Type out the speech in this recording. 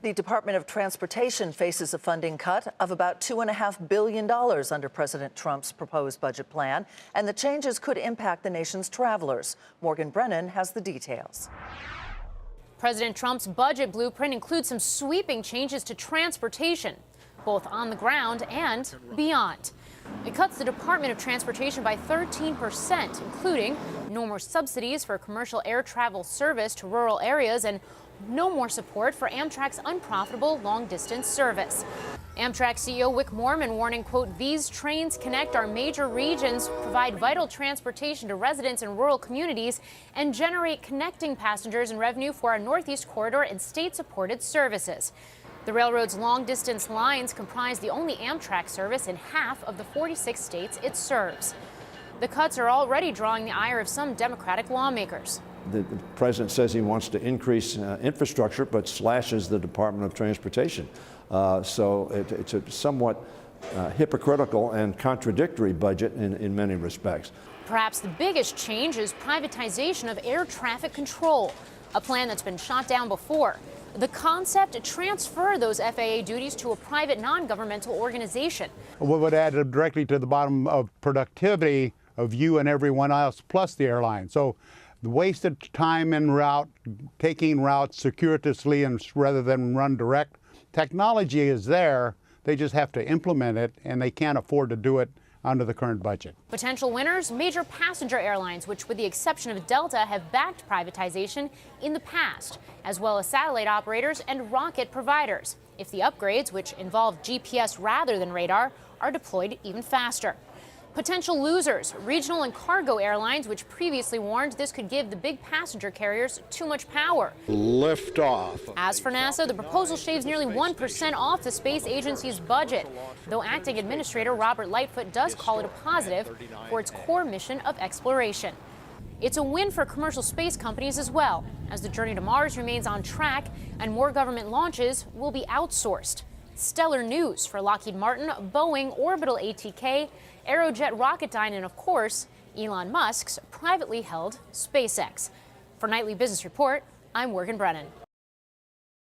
The Department of Transportation faces a funding cut of about $2.5 billion under President Trump's proposed budget plan, and the changes could impact the nation's travelers. Morgan Brennan has the details. President Trump's budget blueprint includes some sweeping changes to transportation, both on the ground and beyond. It cuts the Department of Transportation by 13%, including no more subsidies for commercial air travel service to rural areas and no more support for Amtrak's unprofitable long-distance service. Amtrak CEO Wick Moorman warning, quote, "These trains connect our major regions, provide vital transportation to residents in rural communities, and generate connecting passengers and revenue for our Northeast Corridor and state-supported services." The railroad's long-distance lines comprise the only Amtrak service in half of the 46 states it serves. The cuts are already drawing the ire of some Democratic lawmakers. The president says he wants to increase infrastructure, but slashes the Department of Transportation. So it's a somewhat hypocritical and contradictory budget in many respects. Perhaps the biggest change is privatization of air traffic control, a plan that's been shot down before. The concept to transfer those FAA duties to a private non-governmental organization. What would add directly to the bottom of productivity of you and everyone else, plus the airline. So the wasted time en route, taking routes circuitously and rather than run direct. Technology is there, they just have to implement it, and they can't afford to do it under the current budget. Potential winners, major passenger airlines, which with the exception of Delta have backed privatization in the past, as well as satellite operators and rocket providers, if the upgrades, which involve GPS rather than radar, are deployed even faster. Potential losers, regional and cargo airlines, which previously warned this could give the big passenger carriers too much power. Lift off. As for NASA, the proposal shaves nearly 1% off the space agency's budget, though acting administrator Robert Lightfoot does call it a positive for its core mission of exploration. It's a win for commercial space companies as well, as the journey to Mars remains on track and more government launches will be outsourced. Stellar news for Lockheed Martin, Boeing, Orbital ATK, Aerojet Rocketdyne, and of course, Elon Musk's privately held SpaceX. For Nightly Business Report, I'm Morgan Brennan.